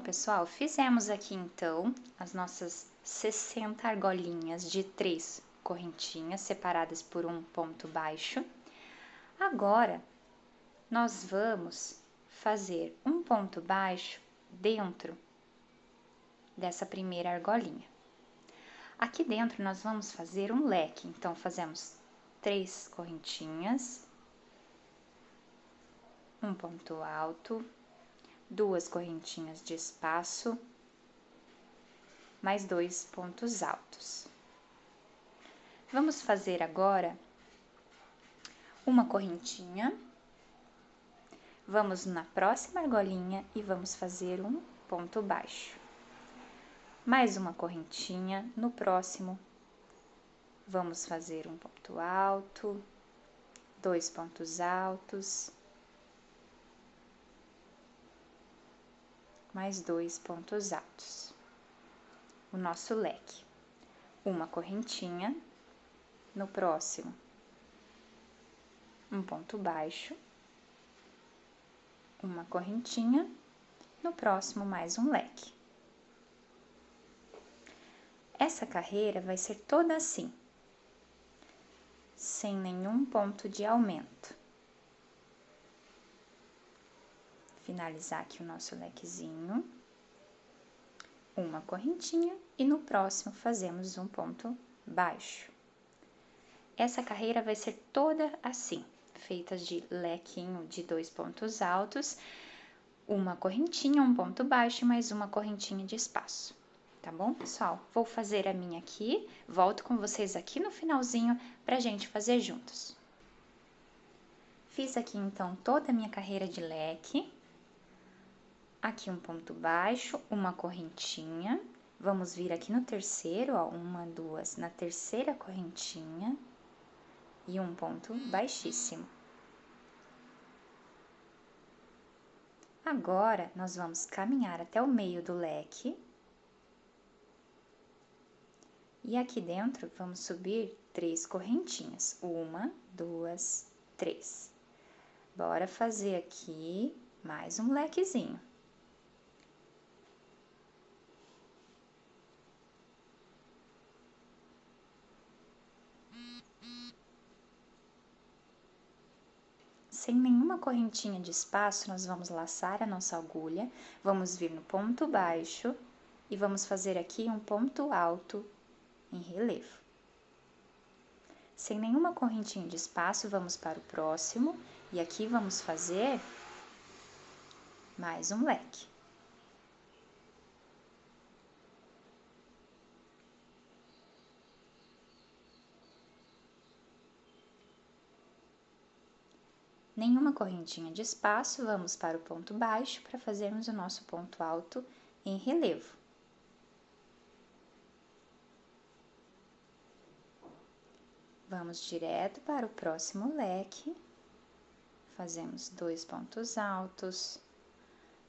pessoal, fizemos aqui então as nossas 60 argolinhas de 3 correntinhas separadas por um ponto baixo. Agora, nós vamos fazer um ponto baixo dentro dessa primeira argolinha. Aqui dentro nós vamos fazer um leque, então fazemos 3 correntinhas, um ponto alto, 2 correntinhas de espaço, mais 2 pontos altos. Vamos fazer agora uma correntinha, vamos na próxima argolinha e vamos fazer um ponto baixo. Mais uma correntinha, no próximo vamos fazer um ponto alto, 2 pontos altos, mais 2 pontos altos. O nosso leque, uma correntinha, no próximo, um ponto baixo, uma correntinha, no próximo, mais um leque. Essa carreira vai ser toda assim, sem nenhum ponto de aumento. Finalizar aqui o nosso lequezinho, uma correntinha e no próximo fazemos um ponto baixo. Essa carreira vai ser toda assim, feitas de lequinho de 2 pontos altos, uma correntinha, um ponto baixo e mais uma correntinha de espaço. Tá bom, pessoal? Vou fazer a minha aqui, volto com vocês aqui no finalzinho pra gente fazer juntos. Fiz aqui então toda a minha carreira de leque. Aqui um ponto baixo, uma correntinha. Vamos vir aqui no terceiro, ó, uma, duas, na terceira correntinha e um ponto baixíssimo. Agora, nós vamos caminhar até o meio do leque. E aqui dentro, vamos subir 3 correntinhas. 1, 2, 3. Bora fazer aqui mais um lequezinho. Sem nenhuma correntinha de espaço, nós vamos laçar a nossa agulha, vamos vir no ponto baixo e vamos fazer aqui um ponto alto em relevo. Sem nenhuma correntinha de espaço, vamos para o próximo e aqui vamos fazer mais um leque. Nenhuma correntinha de espaço, vamos para o ponto baixo para fazermos o nosso ponto alto em relevo. Vamos direto para o próximo leque, fazemos 2 pontos altos,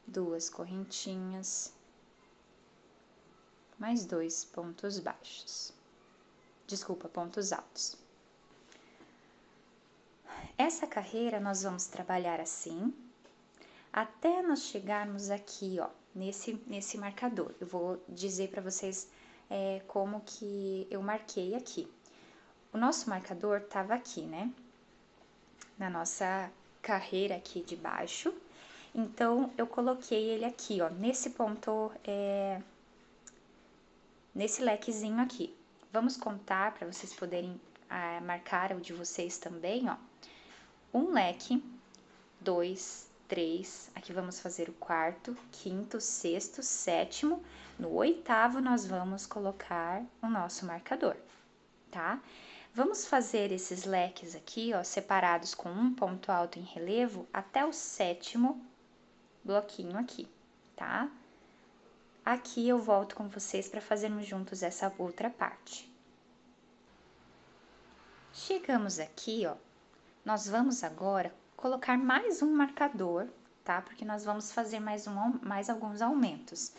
2 correntinhas, mais 2 pontos baixos. Desculpa, pontos altos. Essa carreira nós vamos trabalhar assim, até nós chegarmos aqui, ó, nesse marcador. Eu vou dizer para vocês como que eu marquei aqui. O nosso marcador tava aqui, né? Na nossa carreira aqui de baixo. Então, eu coloquei ele aqui, ó, nesse ponto, nesse lequezinho aqui. Vamos contar para vocês poderem marcar o de vocês também, ó. Um leque, 2, 3, aqui vamos fazer o quarto, quinto, sexto, sétimo, no oitavo nós vamos colocar o nosso marcador, tá? Vamos fazer esses leques aqui, ó, separados com um ponto alto em relevo até o sétimo bloquinho aqui, tá? Aqui eu volto com vocês para fazermos juntos essa outra parte. Chegamos aqui, ó. Nós vamos agora colocar mais um marcador, tá? Porque nós vamos fazer mais alguns aumentos.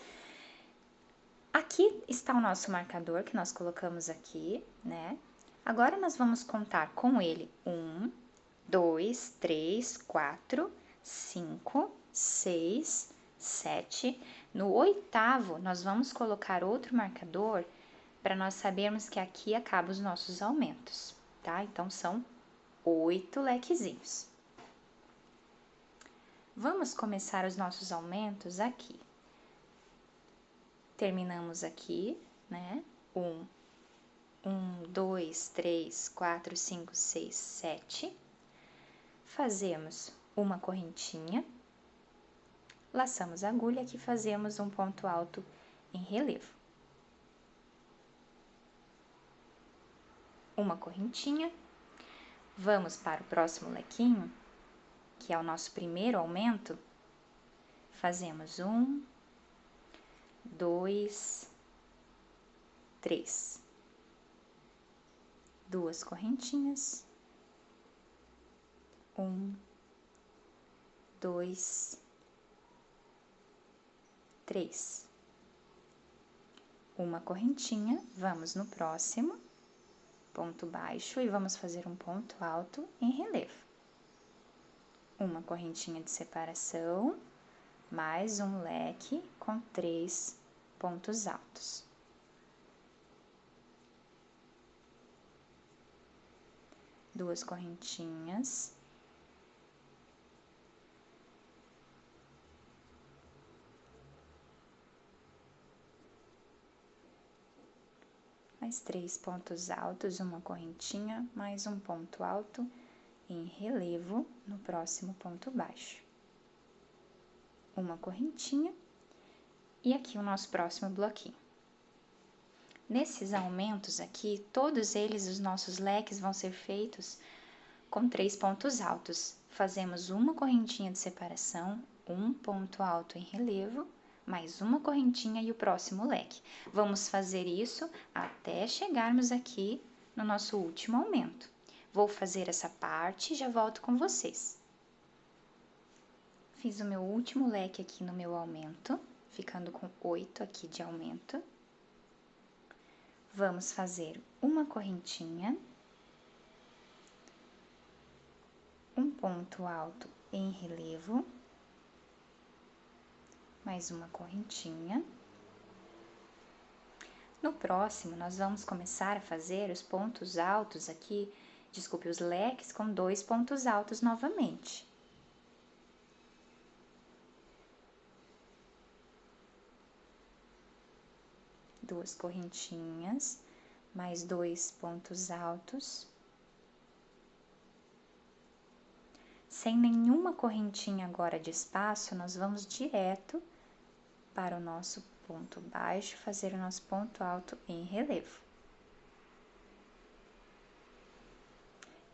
Aqui está o nosso marcador que nós colocamos aqui, né? Agora, nós vamos contar com ele 1, 2, 3, 4, 5, 6, 7. No oitavo, nós vamos colocar outro marcador para nós sabermos que aqui acabam os nossos aumentos, tá? Então, são 8 lequezinhos. Vamos começar os nossos aumentos aqui. Terminamos aqui, né? 1, 2, 3, 4, 5, 6, 7. Fazemos uma correntinha, laçamos a agulha, aqui fazemos um ponto alto em relevo. Uma correntinha, vamos para o próximo lequinho, que é o nosso primeiro aumento, fazemos 1, 2, 3. Duas correntinhas, 1, 2, 3. Uma correntinha, vamos no próximo, ponto baixo e vamos fazer um ponto alto em relevo. Uma correntinha de separação, mais um leque com 3 pontos altos. Duas correntinhas. Mais 3 pontos altos, uma correntinha, mais um ponto alto em relevo no próximo ponto baixo. Uma correntinha e aqui o nosso próximo bloquinho. Nesses aumentos aqui, todos eles, os nossos leques vão ser feitos com 3 pontos altos. Fazemos uma correntinha de separação, um ponto alto em relevo, mais uma correntinha e o próximo leque. Vamos fazer isso até chegarmos aqui no nosso último aumento. Vou fazer essa parte e já volto com vocês. Fiz o meu último leque aqui no meu aumento, ficando com 8 aqui de aumento. Vamos fazer uma correntinha, um ponto alto em relevo, mais uma correntinha. No próximo, nós vamos começar a fazer os pontos altos aqui, desculpe, os leques com 2 pontos altos novamente. Duas correntinhas, mais 2 pontos altos. Sem nenhuma correntinha agora de espaço, nós vamos direto para o nosso ponto baixo, fazer o nosso ponto alto em relevo.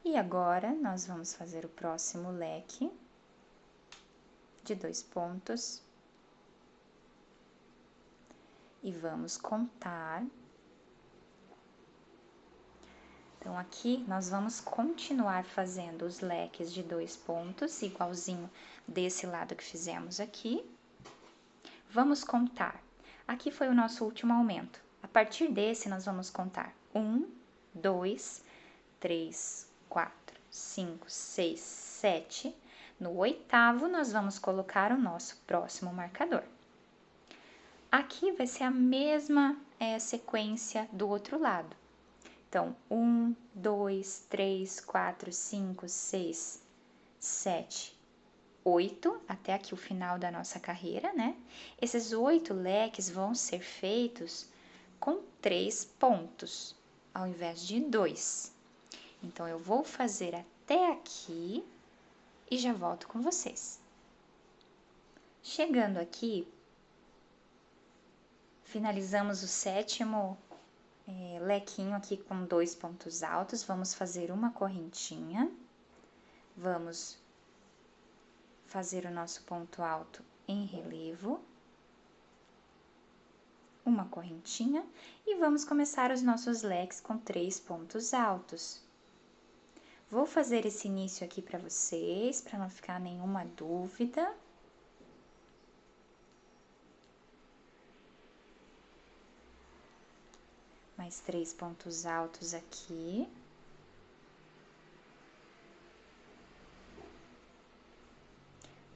E agora, nós vamos fazer o próximo leque de 2 pontos. E vamos contar. Então, aqui, nós vamos continuar fazendo os leques de 2 pontos, igualzinho desse lado que fizemos aqui. Vamos contar. Aqui foi o nosso último aumento. A partir desse, nós vamos contar 1, 2, 3, 4, 5, 6, 7. No oitavo, nós vamos colocar o nosso próximo marcador. Aqui vai ser a mesma sequência do outro lado. Então, 1, 2, 3, 4, 5, 6, 7, 8, até aqui o final da nossa carreira, né? Esses 8 leques vão ser feitos com 3 pontos, ao invés de 2. Então, eu vou fazer até aqui e já volto com vocês. Chegando aqui, finalizamos o sétimo lequinho aqui com 2 pontos altos. Vamos fazer uma correntinha. Vamos fazer o nosso ponto alto em relevo. Uma correntinha. E vamos começar os nossos leques com 3 pontos altos. Vou fazer esse início aqui para vocês, para não ficar nenhuma dúvida. Mais 3 pontos altos aqui.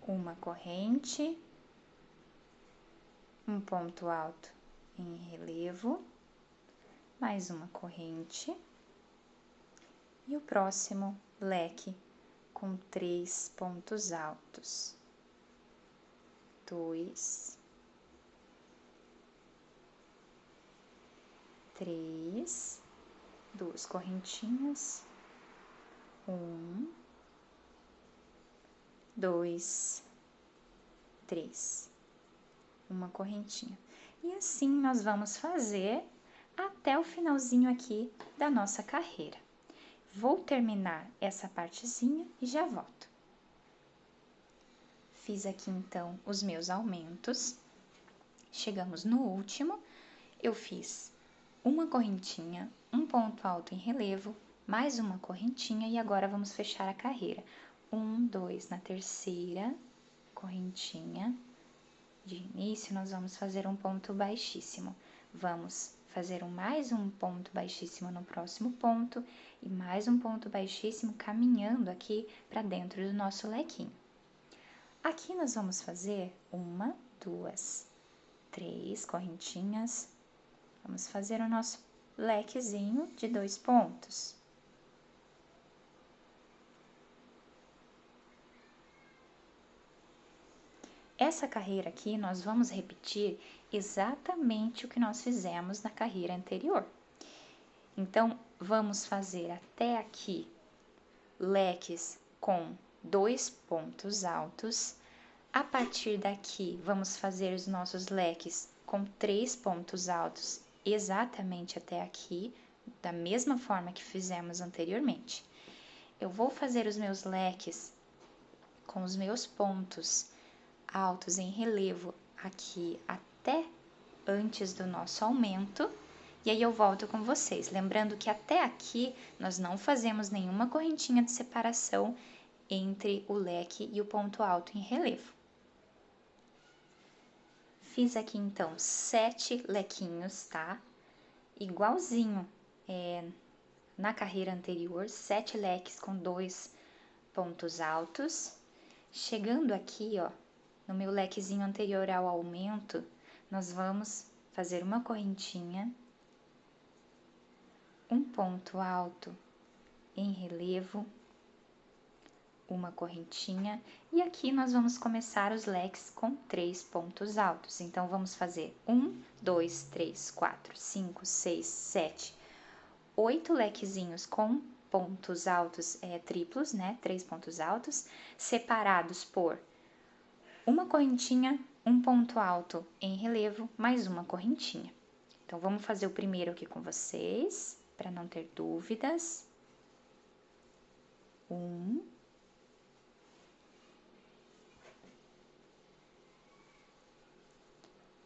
Uma corrente. um ponto alto em relevo, mais uma corrente, e o próximo leque com 3 pontos altos. 2, 3, 2 correntinhas, 1, 2, 3, uma correntinha. E assim nós vamos fazer até o finalzinho aqui da nossa carreira. Vou terminar essa partezinha e já volto. Fiz aqui então os meus aumentos. Chegamos no último, eu fiz uma correntinha, um ponto alto em relevo, mais uma correntinha e agora vamos fechar a carreira. 1, 2, na terceira correntinha de início, nós vamos fazer um ponto baixíssimo. Vamos fazer mais um ponto baixíssimo no próximo ponto e mais um ponto baixíssimo caminhando aqui para dentro do nosso lequinho. Aqui nós vamos fazer 1, 2, 3 correntinhas. Vamos fazer o nosso lequezinho de 2 pontos. Essa carreira aqui, nós vamos repetir exatamente o que nós fizemos na carreira anterior. Então, vamos fazer até aqui leques com 2 pontos altos. A partir daqui, vamos fazer os nossos leques com 3 pontos altos, exatamente até aqui, da mesma forma que fizemos anteriormente. Eu vou fazer os meus leques com os meus pontos altos em relevo aqui até antes do nosso aumento, e aí eu volto com vocês. Lembrando que até aqui nós não fazemos nenhuma correntinha de separação entre o leque e o ponto alto em relevo. Fiz aqui então 7 lequinhos, tá? Igualzinho na carreira anterior, 7 leques com 2 pontos altos. Chegando aqui, ó, no meu lequezinho anterior ao aumento, nós vamos fazer uma correntinha, um ponto alto em relevo, uma correntinha, e aqui nós vamos começar os leques com 3 pontos altos. Então, vamos fazer 1, 2, 3, 4, 5, 6, 7, 8 lequezinhos com pontos altos triplos, né? 3 pontos altos, separados por uma correntinha, um ponto alto em relevo, mais uma correntinha. Então, vamos fazer o primeiro aqui com vocês, para não ter dúvidas. 1,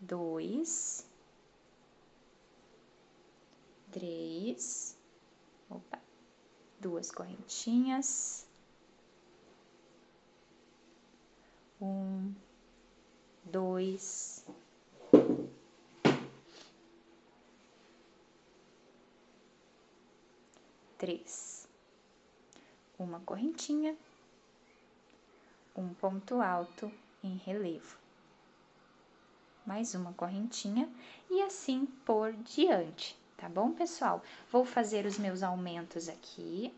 2, 3, opa, 2 correntinhas, 1, 2, 3, uma correntinha, um ponto alto em relevo, mais uma correntinha e assim por diante, tá bom, pessoal? Vou fazer os meus aumentos aqui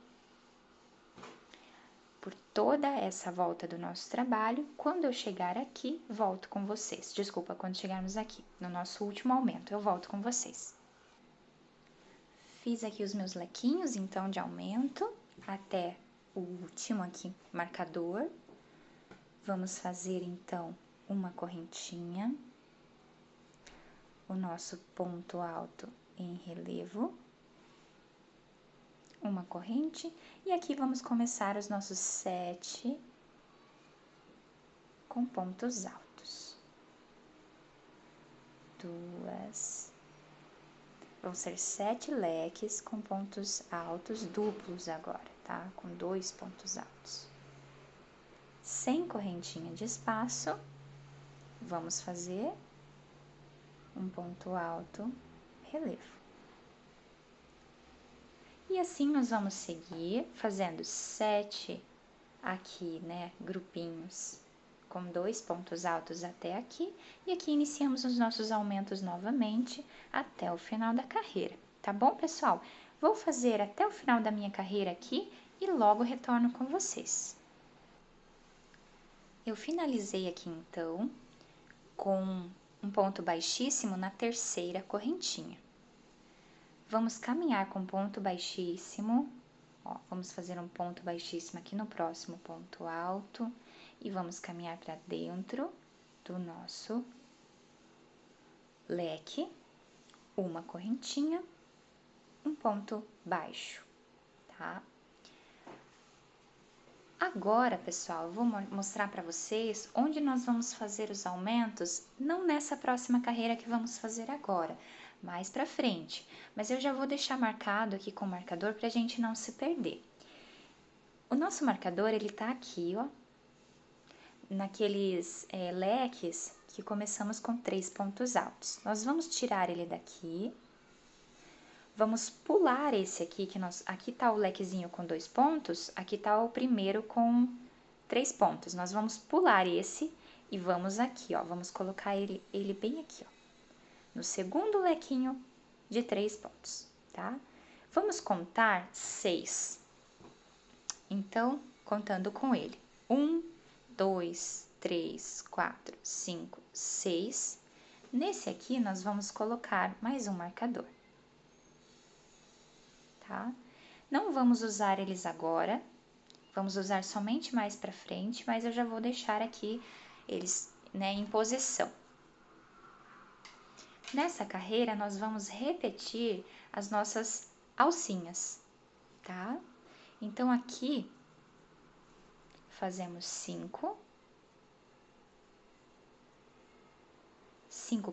por toda essa volta do nosso trabalho. Quando eu chegar aqui, volto com vocês. Desculpa, quando chegarmos aqui, no nosso último aumento, eu volto com vocês. Fiz aqui os meus lequinhos, então, de aumento, até o último aqui, marcador. Vamos fazer, então, uma correntinha, o nosso ponto alto em relevo, uma corrente, e aqui vamos começar os nossos 7 com pontos altos. 2, vão ser 7 leques com pontos altos duplos agora, tá? Com 2 pontos altos. Sem correntinha de espaço, vamos fazer um ponto alto, relevo. E assim nós vamos seguir fazendo 7 aqui, né, grupinhos com 2 pontos altos até aqui, e aqui iniciamos os nossos aumentos novamente até o final da carreira, tá bom, pessoal? Vou fazer até o final da minha carreira aqui e logo retorno com vocês. Eu finalizei aqui então com um ponto baixíssimo na terceira correntinha. Vamos caminhar com ponto baixíssimo, ó, vamos fazer um ponto baixíssimo aqui no próximo ponto alto e vamos caminhar para dentro do nosso leque, uma correntinha, um ponto baixo, tá? Agora, pessoal, eu vou mostrar para vocês onde nós vamos fazer os aumentos, não nessa próxima carreira que vamos fazer agora, mais para frente. Mas eu já vou deixar marcado aqui com o marcador para a gente não se perder. O nosso marcador, ele tá aqui, ó, naqueles leques que começamos com 3 pontos altos. Nós vamos tirar ele daqui. Vamos pular esse aqui, aqui tá o lequezinho com 2 pontos, aqui tá o primeiro com 3 pontos. Nós vamos pular esse e vamos aqui, ó, vamos colocar ele bem aqui, ó, no segundo lequinho de 3 pontos, tá? Vamos contar 6. Então, contando com ele. 1, 2, 3, 4, 5, 6. Nesse aqui, nós vamos colocar mais um marcador. Tá? Não vamos usar eles agora, vamos usar somente mais para frente, mas eu já vou deixar aqui eles, né, em posição. Nessa carreira, nós vamos repetir as nossas alcinhas, tá? Então, aqui, fazemos 5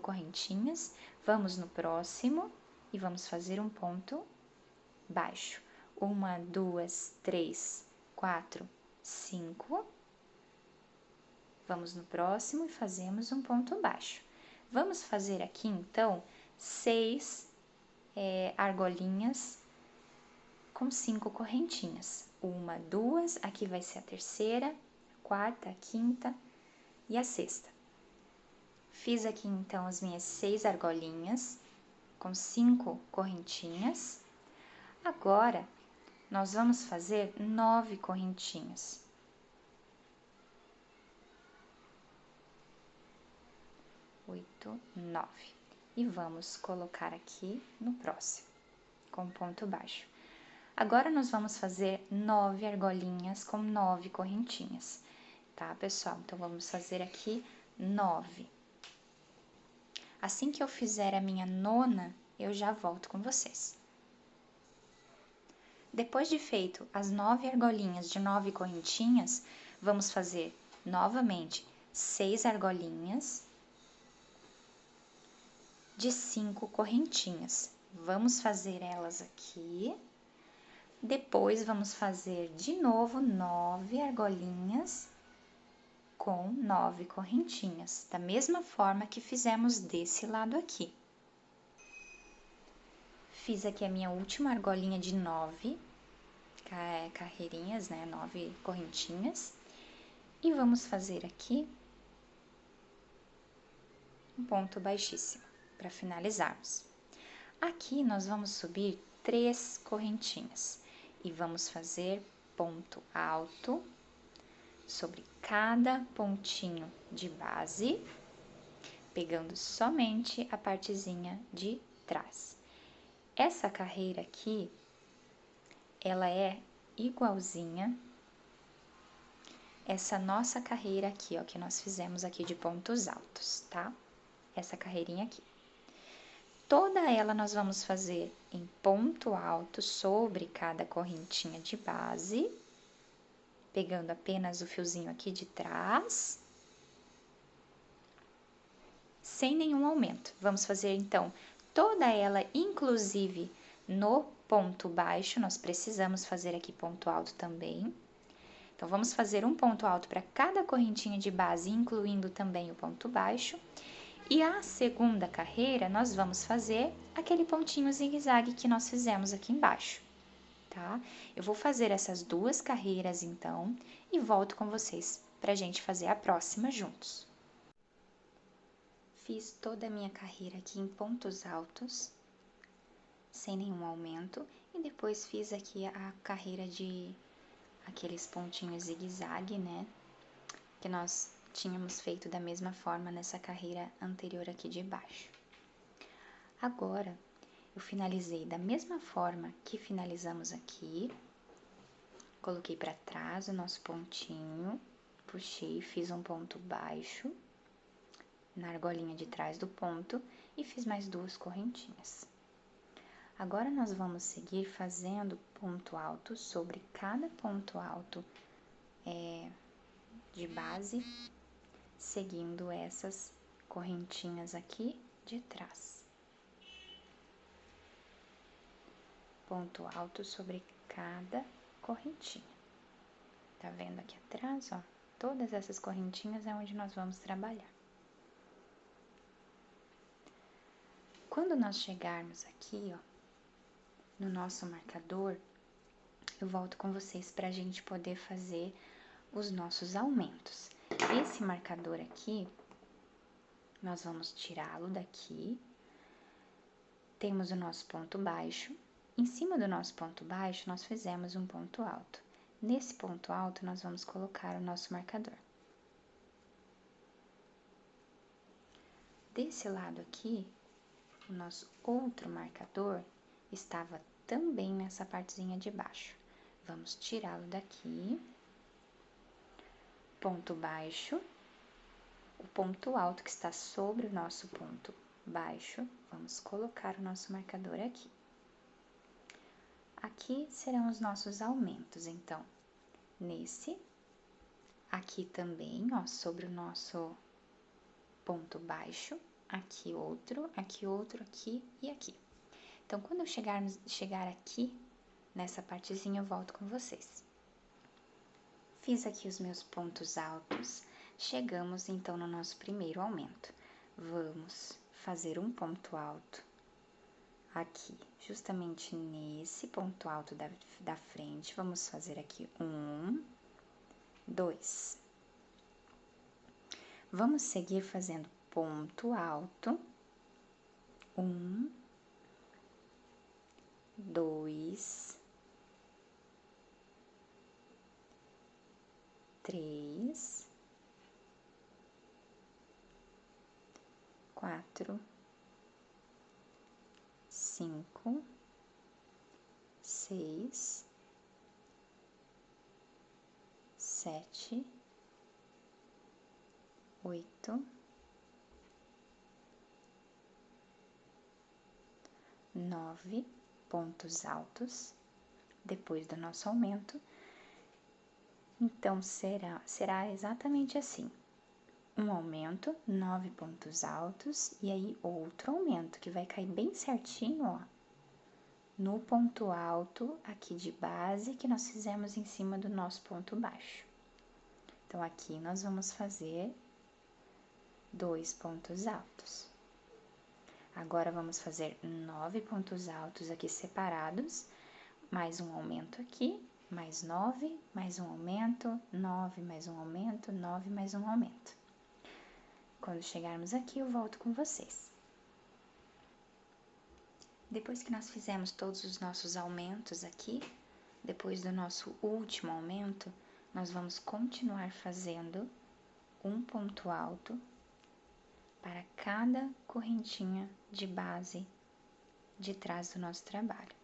correntinhas, vamos no próximo e vamos fazer um ponto baixo. 1, 2, 3, 4, 5. Vamos no próximo e fazemos um ponto baixo. Vamos fazer aqui, então, 6 argolinhas com 5 correntinhas. 1, 2, aqui vai ser a terceira, a quarta, a quinta e a sexta. Fiz aqui, então, as minhas 6 argolinhas com 5 correntinhas. Agora, nós vamos fazer 9 correntinhas. 8, 9. E vamos colocar aqui no próximo, com ponto baixo. Agora, nós vamos fazer 9 argolinhas com 9 correntinhas, tá, pessoal? Então, vamos fazer aqui 9. Assim que eu fizer a minha 9ª, eu já volto com vocês. Depois de feito as 9 argolinhas de 9 correntinhas, vamos fazer novamente 6 argolinhas de 5 correntinhas. Vamos fazer elas aqui. Depois, vamos fazer de novo 9 argolinhas com 9 correntinhas, da mesma forma que fizemos desse lado aqui. Fiz aqui a minha última argolinha de 9 carreirinhas, né, 9 correntinhas. E vamos fazer aqui um ponto baixíssimo, para finalizarmos. Aqui, nós vamos subir 3 correntinhas e vamos fazer ponto alto sobre cada pontinho de base, pegando somente a partezinha de trás. Essa carreira aqui, ela é igualzinha essa nossa carreira aqui, ó, que nós fizemos aqui de pontos altos, tá? Essa carreirinha aqui. Toda ela nós vamos fazer em ponto alto sobre cada correntinha de base, pegando apenas o fiozinho aqui de trás, sem nenhum aumento. Vamos fazer, então, toda ela, inclusive no ponto baixo, nós precisamos fazer aqui ponto alto também. Então, vamos fazer um ponto alto para cada correntinha de base, incluindo também o ponto baixo. E a segunda carreira, nós vamos fazer aquele pontinho zigue-zague que nós fizemos aqui embaixo, tá? Eu vou fazer essas 2 carreiras, então, e volto com vocês pra gente fazer a próxima juntos. Fiz toda a minha carreira aqui em pontos altos, sem nenhum aumento, e depois fiz aqui a carreira de aqueles pontinhos zigue-zague, né? Que nós tínhamos feito da mesma forma nessa carreira anterior aqui de baixo. Agora, eu finalizei da mesma forma que finalizamos aqui, coloquei para trás o nosso pontinho, puxei, fiz um ponto baixo na argolinha de trás do ponto e fiz mais 2 correntinhas. Agora, nós vamos seguir fazendo ponto alto sobre cada ponto alto de base, seguindo essas correntinhas aqui de trás. Ponto alto sobre cada correntinha. Tá vendo aqui atrás, ó? Todas essas correntinhas é onde nós vamos trabalhar. Quando nós chegarmos aqui, ó, no nosso marcador, eu volto com vocês pra gente poder fazer os nossos aumentos. Esse marcador aqui, nós vamos tirá-lo daqui. Temos o nosso ponto baixo. Em cima do nosso ponto baixo, nós fizemos um ponto alto. Nesse ponto alto, nós vamos colocar o nosso marcador. Desse lado aqui, o nosso outro marcador estava também nessa partezinha de baixo. Vamos tirá-lo daqui. Ponto baixo. O ponto alto que está sobre o nosso ponto baixo, vamos colocar o nosso marcador aqui. Aqui serão os nossos aumentos, então, nesse, aqui também, ó, sobre o nosso ponto baixo, aqui outro, aqui e aqui. Então, quando eu chegar aqui, nessa partezinha, eu volto com vocês. Fiz aqui os meus pontos altos, chegamos, então, no nosso primeiro aumento. Vamos fazer um ponto alto aqui, justamente nesse ponto alto da frente, vamos fazer aqui 1, 2. Vamos seguir fazendo ponto alto, 1, 2, 3, 4, 5, 6, 7, 8, 9 pontos altos depois do nosso aumento. Então, será exatamente assim. Um aumento, 9 pontos altos, e aí outro aumento, que vai cair bem certinho, ó, no ponto alto aqui de base que nós fizemos em cima do nosso ponto baixo. Então, aqui nós vamos fazer 2 pontos altos. Agora, vamos fazer 9 pontos altos aqui separados, mais um aumento aqui, mais 9, mais um aumento, 9, mais um aumento, 9, mais um aumento. Quando chegarmos aqui, eu volto com vocês. Depois que nós fizemos todos os nossos aumentos aqui, depois do nosso último aumento, nós vamos continuar fazendo um ponto alto para cada correntinha de base de trás do nosso trabalho,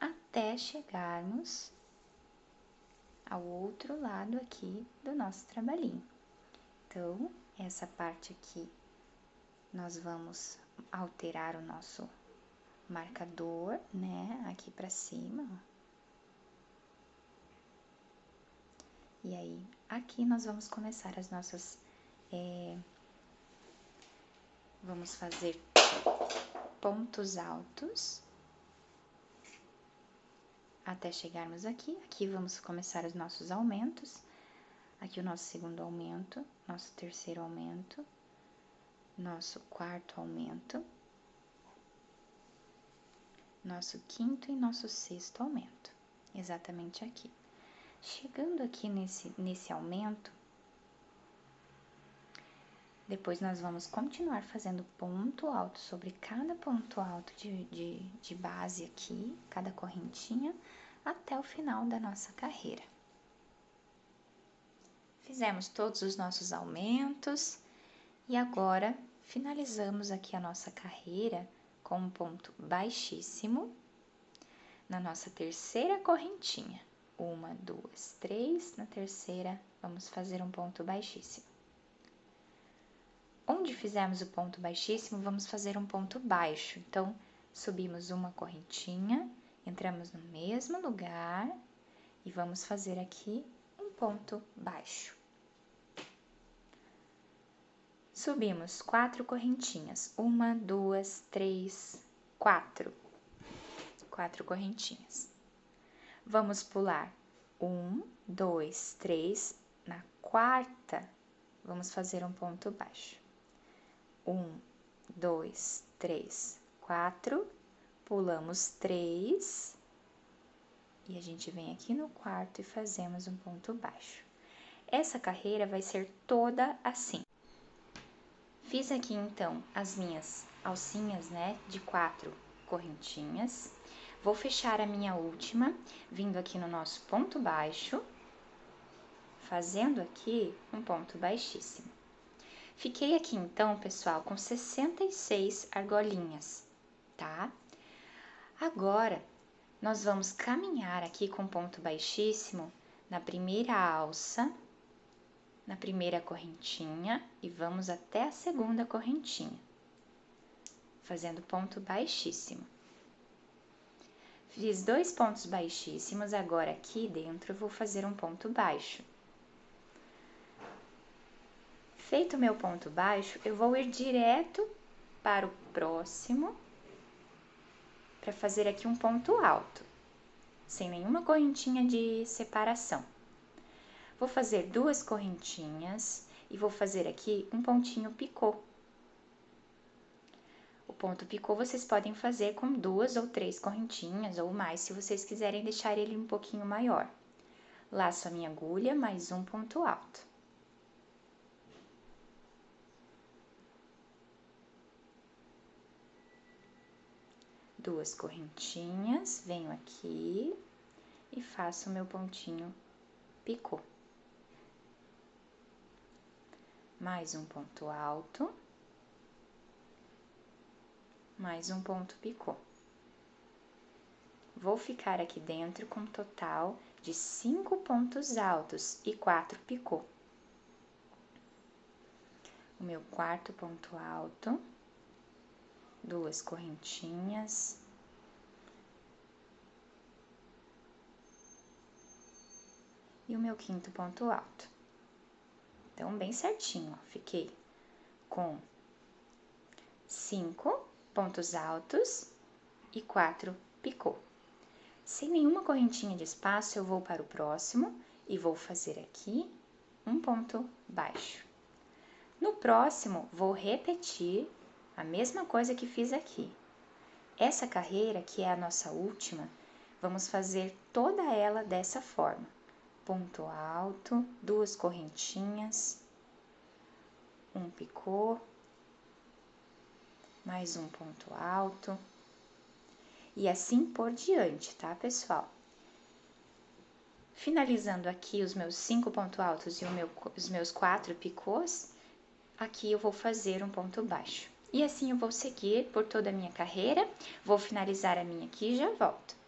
até chegarmos ao outro lado aqui do nosso trabalhinho. Então, essa parte aqui, nós vamos alterar o nosso marcador, né, aqui pra cima, ó. E aí, aqui nós vamos começar as nossas, vamos fazer pontos altos, até chegarmos aqui. Aqui vamos começar os nossos aumentos. Aqui o nosso segundo aumento, nosso terceiro aumento, nosso quarto aumento, nosso quinto e nosso sexto aumento, exatamente aqui. Chegando aqui nesse aumento, depois nós vamos continuar fazendo ponto alto sobre cada ponto alto de base aqui, cada correntinha, até o final da nossa carreira. Fizemos todos os nossos aumentos e agora finalizamos aqui a nossa carreira com um ponto baixíssimo na nossa terceira correntinha. 1, 2, 3, na terceira vamos fazer um ponto baixíssimo. Onde fizemos o ponto baixíssimo, vamos fazer um ponto baixo. Então, subimos uma correntinha, entramos no mesmo lugar e vamos fazer aqui um ponto baixo. Subimos 4 correntinhas, 1, 2, 3, 4. 4 correntinhas. Vamos pular 1, 2, 3, na quarta, vamos fazer um ponto baixo. 1, 2, 3, 4, pulamos 3 e a gente vem aqui no quarto e fazemos um ponto baixo. Essa carreira vai ser toda assim. Fiz aqui então as minhas alcinhas, né, de 4 correntinhas. Vou fechar a minha última, vindo aqui no nosso ponto baixo, fazendo aqui um ponto baixíssimo. Fiquei aqui então, pessoal, com 66 argolinhas, tá? Agora, nós vamos caminhar aqui com ponto baixíssimo na primeira alça, na primeira correntinha e vamos até a segunda correntinha, fazendo ponto baixíssimo. Fiz 2 pontos baixíssimos, agora aqui dentro eu vou fazer um ponto baixo. Feito o meu ponto baixo, eu vou ir direto para o próximo, para fazer aqui um ponto alto, sem nenhuma correntinha de separação. Vou fazer 2 correntinhas e vou fazer aqui um pontinho picô. O ponto picô vocês podem fazer com 2 ou 3 correntinhas ou mais, se vocês quiserem deixar ele um pouquinho maior. Laço a minha agulha, mais um ponto alto. Duas correntinhas, venho aqui e faço o meu pontinho picô. Mais um ponto alto. Mais um ponto picô. Vou ficar aqui dentro com um total de 5 pontos altos e 4 picô. O meu quarto ponto alto, 2 correntinhas. E o meu quinto ponto alto. Então, bem certinho, ó, fiquei com 5 pontos altos e 4 picô. Sem nenhuma correntinha de espaço, eu vou para o próximo e vou fazer aqui um ponto baixo. No próximo, vou repetir a mesma coisa que fiz aqui. Essa carreira, que é a nossa última, vamos fazer toda ela dessa forma. Ponto alto, 2 correntinhas, um picô, mais um ponto alto, e assim por diante, tá, pessoal? Finalizando aqui os meus 5 pontos altos e os meus 4 picôs, aqui eu vou fazer um ponto baixo. E assim eu vou seguir por toda a minha carreira, vou finalizar a minha aqui e já volto.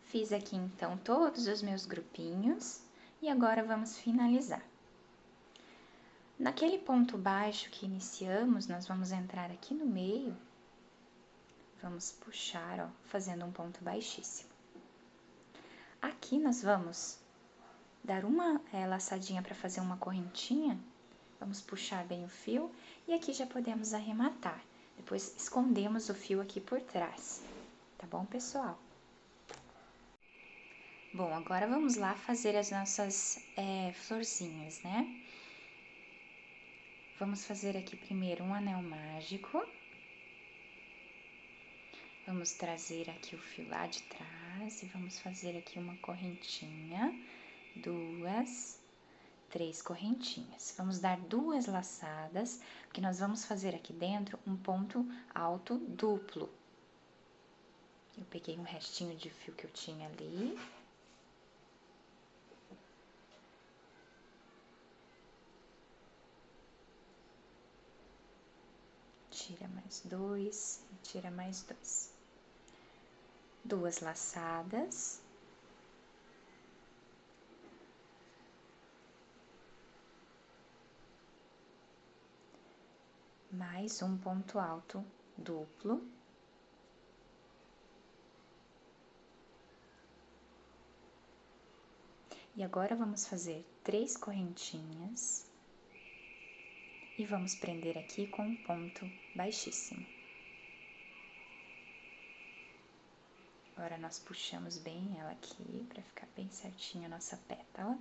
Fiz aqui então todos os meus grupinhos e agora vamos finalizar. Naquele ponto baixo que iniciamos, nós vamos entrar aqui no meio, vamos puxar, ó, fazendo um ponto baixíssimo. Aqui nós vamos dar uma laçadinha para fazer uma correntinha, vamos puxar bem o fio e aqui já podemos arrematar. Depois escondemos o fio aqui por trás, tá bom, pessoal? Bom, agora vamos lá fazer as nossas florzinhas, né? Vamos fazer aqui primeiro um anel mágico. Vamos trazer aqui o fio lá de trás e vamos fazer aqui uma correntinha, 2, 3 correntinhas. Vamos dar 2 laçadas, porque nós vamos fazer aqui dentro um ponto alto duplo. Eu peguei um restinho de fio que eu tinha ali. Tira mais 2 e tira mais 2. 2 laçadas. Mais um ponto alto duplo. E agora vamos fazer 3 correntinhas e vamos prender aqui com um ponto baixíssimo. Agora nós puxamos bem ela aqui para ficar bem certinha a nossa pétala.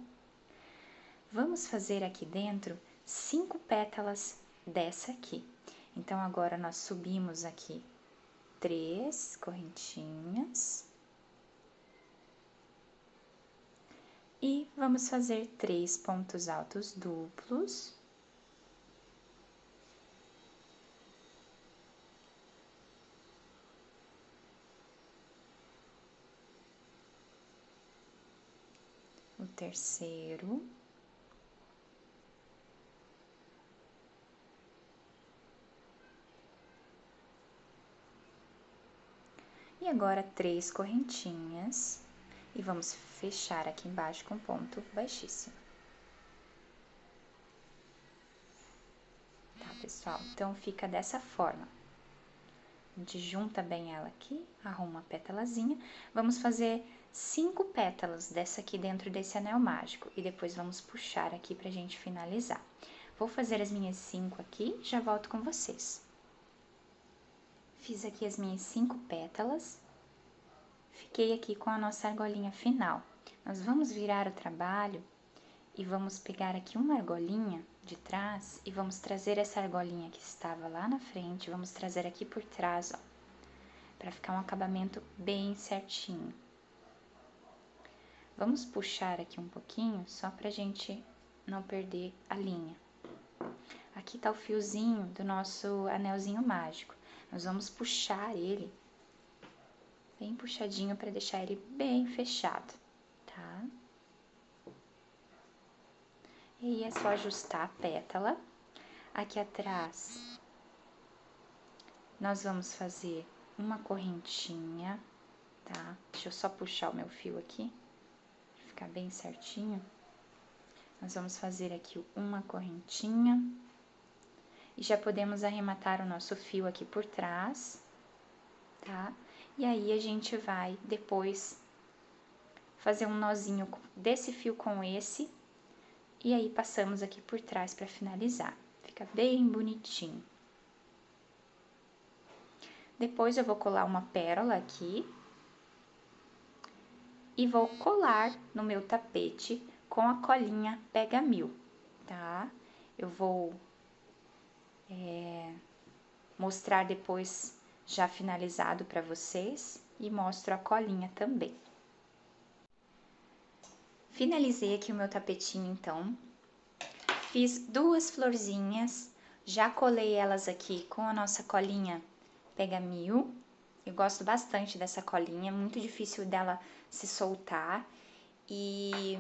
Vamos fazer aqui dentro 5 pétalas dessa aqui. Então agora nós subimos aqui 3 correntinhas. E vamos fazer 3 pontos altos duplos. O terceiro. E agora 3 correntinhas. E vamos fechar aqui embaixo com ponto baixíssimo. Tá, pessoal? Então, fica dessa forma. A gente junta bem ela aqui, arruma a pétalazinha. Vamos fazer 5 pétalas dessa aqui dentro desse anel mágico. E depois vamos puxar aqui pra gente finalizar. Vou fazer as minhas 5 aqui, já volto com vocês. Fiz aqui as minhas 5 pétalas. Fiquei aqui com a nossa argolinha final. Nós vamos virar o trabalho e vamos pegar aqui uma argolinha de trás e vamos trazer essa argolinha que estava lá na frente, vamos trazer aqui por trás, ó, para ficar um acabamento bem certinho. Vamos puxar aqui um pouquinho, só pra gente não perder a linha. Aqui tá o fiozinho do nosso anelzinho mágico. Nós vamos puxar ele bem puxadinho para deixar ele bem fechado, tá? E aí é só ajustar a pétala. Aqui atrás, nós vamos fazer uma correntinha, tá? Deixa eu só puxar o meu fio aqui, pra ficar bem certinho. Nós vamos fazer aqui uma correntinha. E já podemos arrematar o nosso fio aqui por trás, tá? E aí, a gente vai depois fazer um nozinho desse fio com esse. E aí, passamos aqui por trás para finalizar. Fica bem bonitinho. Depois, eu vou colar uma pérola aqui. E vou colar no meu tapete com a colinha Pega Mil, tá? Eu vou mostrar depois já finalizado para vocês e mostro a colinha também. Finalizei aqui o meu tapetinho, então. Fiz 2 florzinhas, já colei elas aqui com a nossa colinha Pega Mil. Eu gosto bastante dessa colinha, muito difícil dela se soltar. E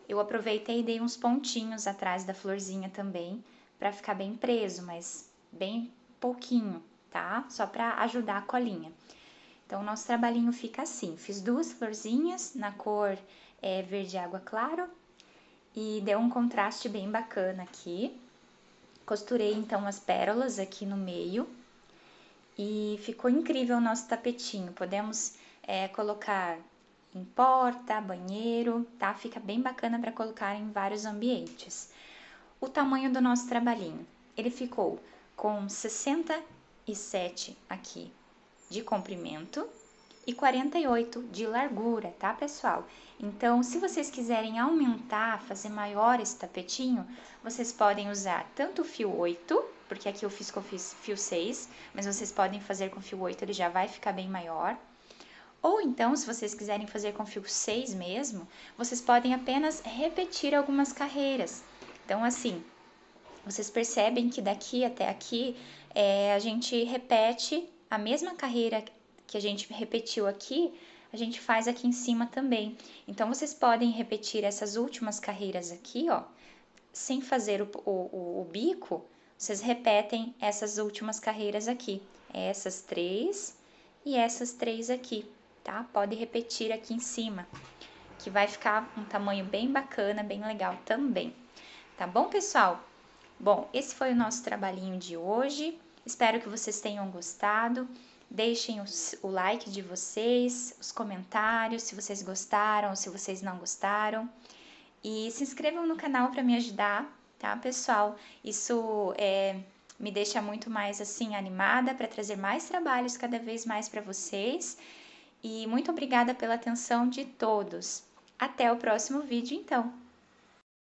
eu aproveitei e dei uns pontinhos atrás da florzinha também, pra ficar bem preso, mas bem pouquinho, tá? Só pra ajudar a colinha. Então, o nosso trabalhinho fica assim. Fiz 2 florzinhas na cor verde água claro e deu um contraste bem bacana aqui. Costurei, então, as pérolas aqui no meio e ficou incrível o nosso tapetinho. Podemos colocar em porta, banheiro, tá? Fica bem bacana para colocar em vários ambientes. O tamanho do nosso trabalhinho, ele ficou com 67 aqui de comprimento e 48 de largura, tá, pessoal? Então, se vocês quiserem aumentar, fazer maior esse tapetinho, vocês podem usar tanto o fio 8, porque aqui eu fiz com fio 6, mas vocês podem fazer com fio 8, ele já vai ficar bem maior. Ou então, se vocês quiserem fazer com fio 6 mesmo, vocês podem apenas repetir algumas carreiras. Então, assim, vocês percebem que daqui até aqui, a gente repete a mesma carreira que a gente repetiu aqui, a gente faz aqui em cima também. Então, vocês podem repetir essas últimas carreiras aqui, ó, sem fazer o bico, vocês repetem essas últimas carreiras aqui. Essas 3 e essas 3 aqui, tá? Pode repetir aqui em cima, que vai ficar um tamanho bem bacana, bem legal também. Tá bom, pessoal? Bom, esse foi o nosso trabalhinho de hoje. Espero que vocês tenham gostado. Deixem o like de vocês, os comentários, se vocês gostaram ou se vocês não gostaram. E se inscrevam no canal para me ajudar, tá, pessoal? Isso me deixa muito mais assim animada para trazer mais trabalhos cada vez mais para vocês. E muito obrigada pela atenção de todos. Até o próximo vídeo, então!